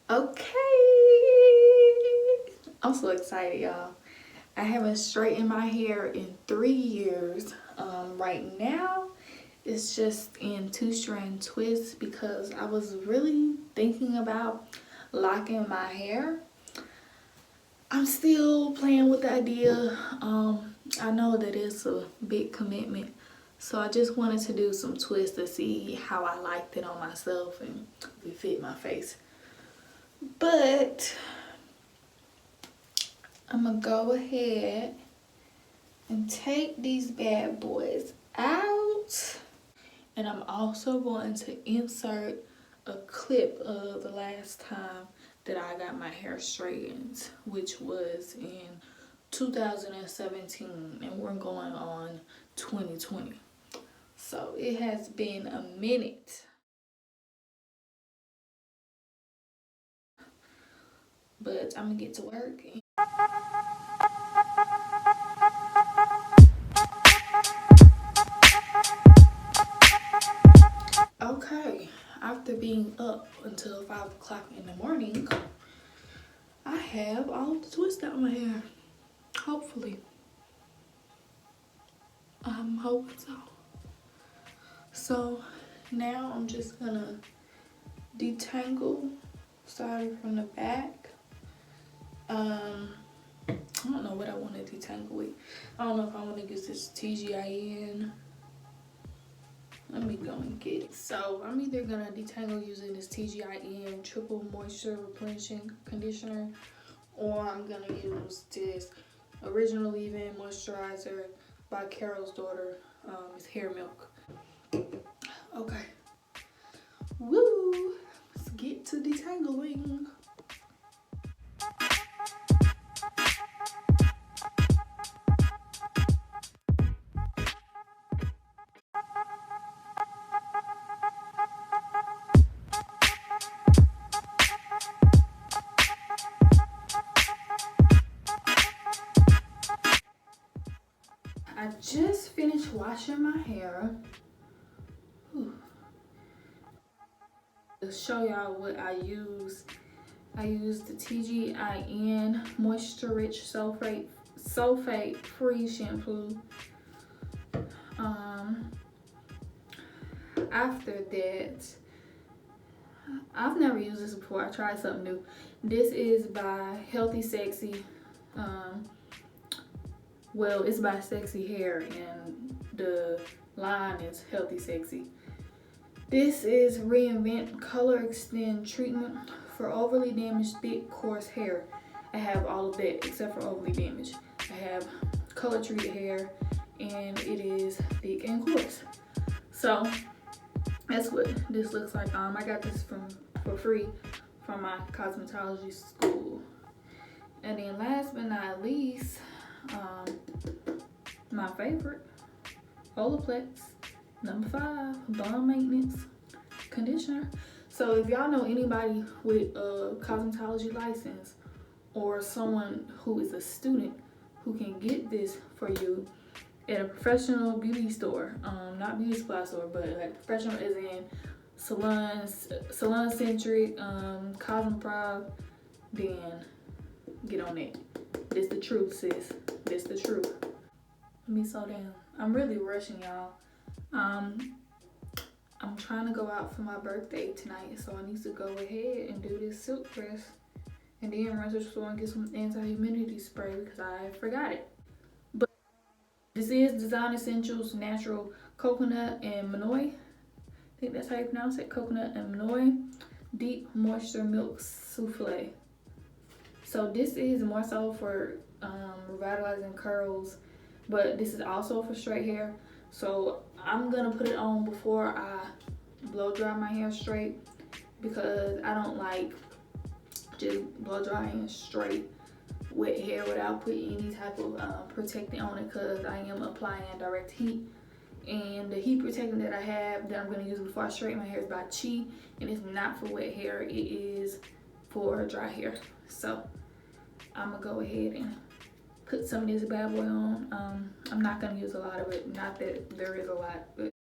Okay, I'm so excited, y'all. I haven't straightened my hair in 3 years. Right now it's just in 2-strand twists because I was really thinking about locking my hair. I'm still playing with the idea. I know that it's a big commitment, so I just wanted to do some twists to see how I liked it on myself and if it fit my face. But I'm gonna go ahead and take these bad boys out. And I'm also going to insert a clip of the last time that I got my hair straightened, which was in 2017, and we're going on 2020. So it has been a minute. But I'm gonna get to work. Okay, after being up until 5 o'clock in the morning, I have all the twists out my hair. Hopefully. I'm hoping so. So now I'm just gonna detangle starting from the back. I don't know what I want to detangle with. I don't know if I want to use this TGIN. Let me go and get it. So I'm either gonna detangle using this TGIN Triple Moisture Replenishing Conditioner, or I'm gonna use this Original Leave-In Moisturizer by Carol's Daughter. It's Hair Milk. Okay. Woo! Let's get to detangling. I just finished washing my hair. To show y'all what I use. I use the TGIN Moisture Rich Sulfate Free Shampoo. After that, I've never used this before. I tried something new. This is by Healthy Sexy. Well, it's by Sexy Hair, and the line is Healthy Sexy. This is Reinvent Color Extend Treatment for overly damaged, thick, coarse hair. I have all of that except for overly damaged. I have color treated hair, and it is thick and coarse. So that's what this looks like. I got this for free from my cosmetology school. And then last but not least, my favorite, Olaplex number 5 Bond Maintenance Conditioner. So if y'all know anybody with a cosmetology license or someone who is a student who can get this for you at a professional beauty store, not beauty supply store, but like professional as in salon centric, Cosmoprof, then get on it. This the truth, sis. This the truth. Let me slow down. I'm really rushing, y'all. I'm trying to go out for my birthday tonight, so I need to go ahead and do this silk press and then run to the store and get some anti-humidity spray because I forgot it. But this is Design Essentials Natural Coconut and Monoi. I think that's how you pronounce it, coconut and Monoi Deep Moisture Milk Souffle. So this is more so for revitalizing curls, but this is also for straight hair. So I'm gonna put it on before I blow dry my hair straight because I don't like just blow drying straight wet hair without putting any type of protectant on it, because I am applying direct heat. And the heat protectant that I have that I'm gonna use before I straighten my hair is by Chi, and it's not for wet hair, it is for dry hair. So I'm gonna go ahead and put some of this bad boy on. I'm not gonna use a lot of it, not that there is a lot, but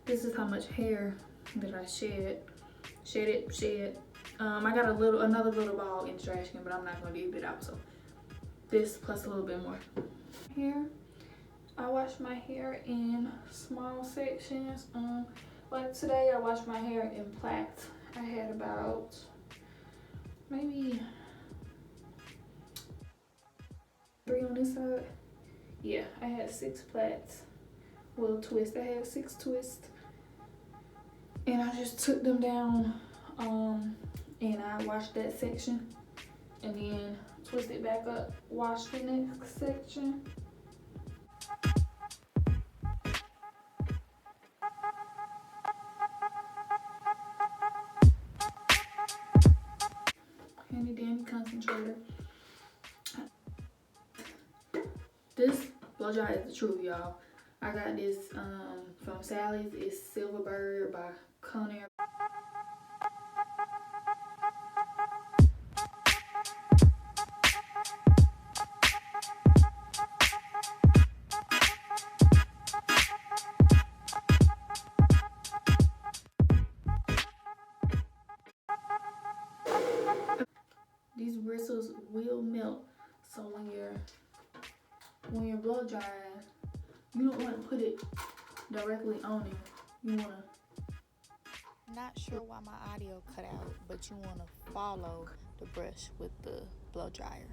this is how much hair that I shed. I got another little ball in the trash can, but I'm not gonna leave it out. So this plus a little bit more. Here, I wash my hair in small sections. Like today, I washed my hair in plaits. I had about maybe 3 on this side. Yeah, I had 6 plaits. Well, twists. I had 6 twists, and I just took them down. And I washed that section, and then twist it back up. Wash the next section. Handy dandy concentrator. This blow dry is the truth, y'all. I got this from Sally's. It's Silverbird by Conair. These bristles will melt, so when you're blow drying, you don't want to put it directly on it. You want to. Not sure why my audio cut out, but you want to follow the brush with the blow dryer.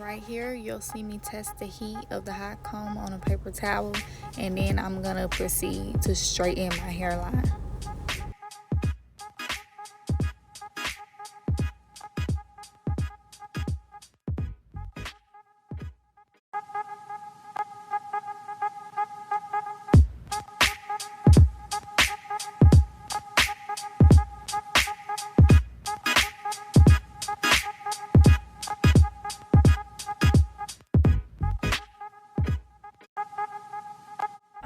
Right here, you'll see me test the heat of the hot comb on a paper towel, and then I'm gonna proceed to straighten my hairline.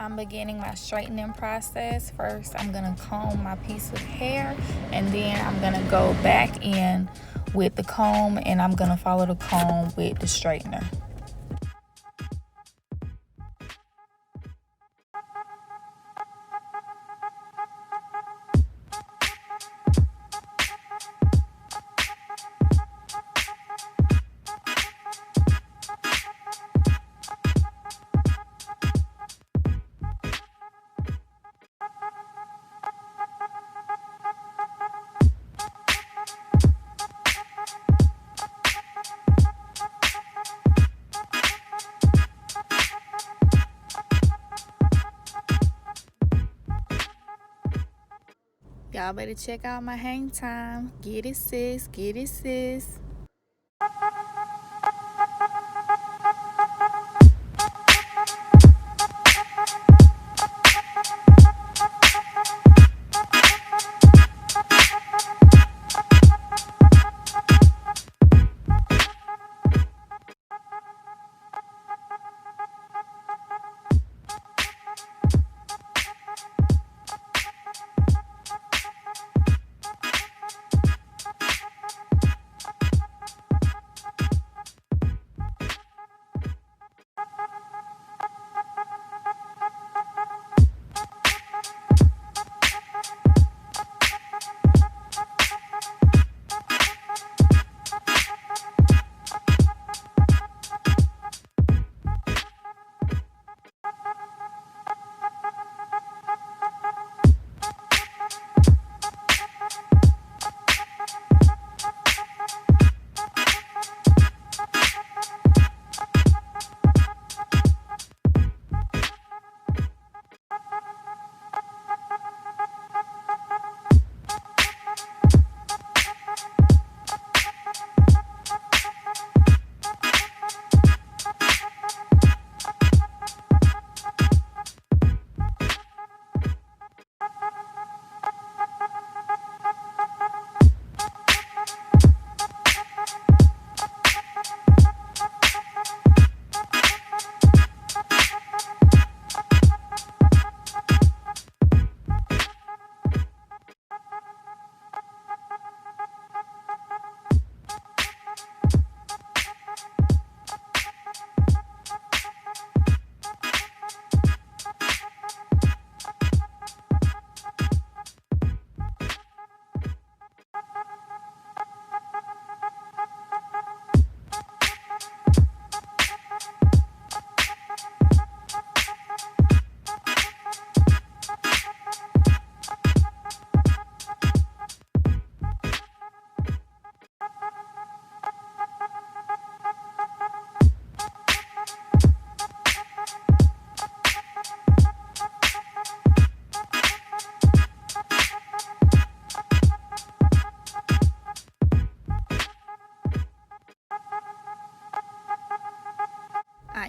I'm beginning my straightening process. First, I'm gonna comb my piece of hair, and then I'm gonna go back in with the comb, and I'm gonna follow the comb with the straightener. Y'all better check out my hang time. Get it, sis. Get it, sis.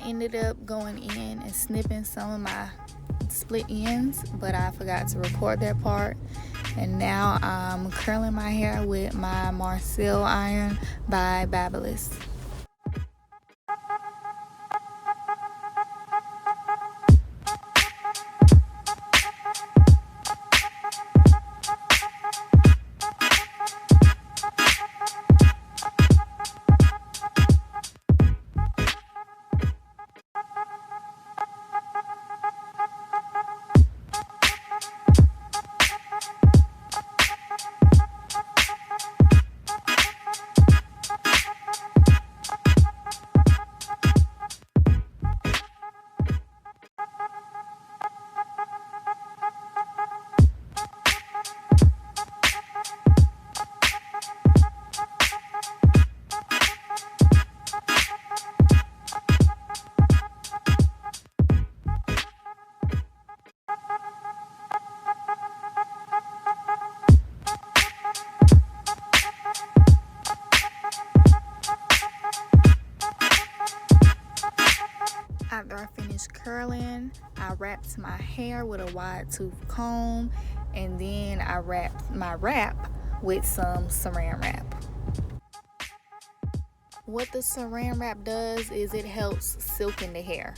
ended up going in and snipping some of my split ends, but I forgot to record that part. And now I'm curling my hair with my Marcel iron by Babyliss. After I finished curling, I wrapped my hair with a wide tooth comb, and then I wrapped my wrap with some saran wrap. What the saran wrap does is it helps silken the hair.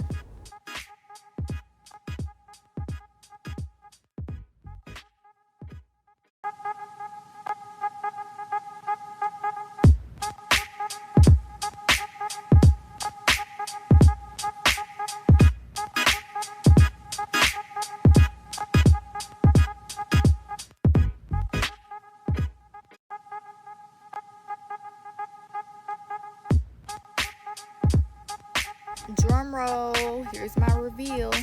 Drum roll, here's my reveal.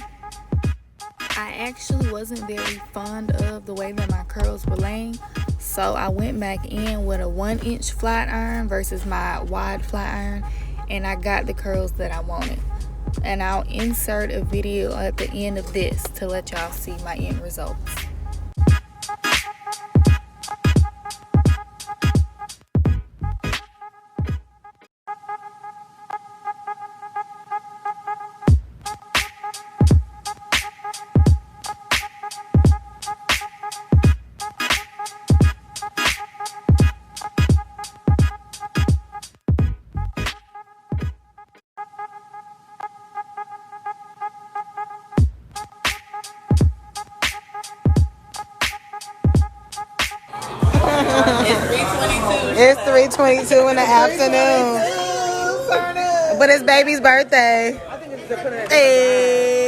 I actually wasn't very fond of the way that my curls were laying, so I went back in with a 1-inch flat iron versus my wide flat iron, and I got the curls that I wanted. And I'll insert a video at the end of this to let y'all see my end results. It's 3:22 in the afternoon. But it's baby's birthday. Hey.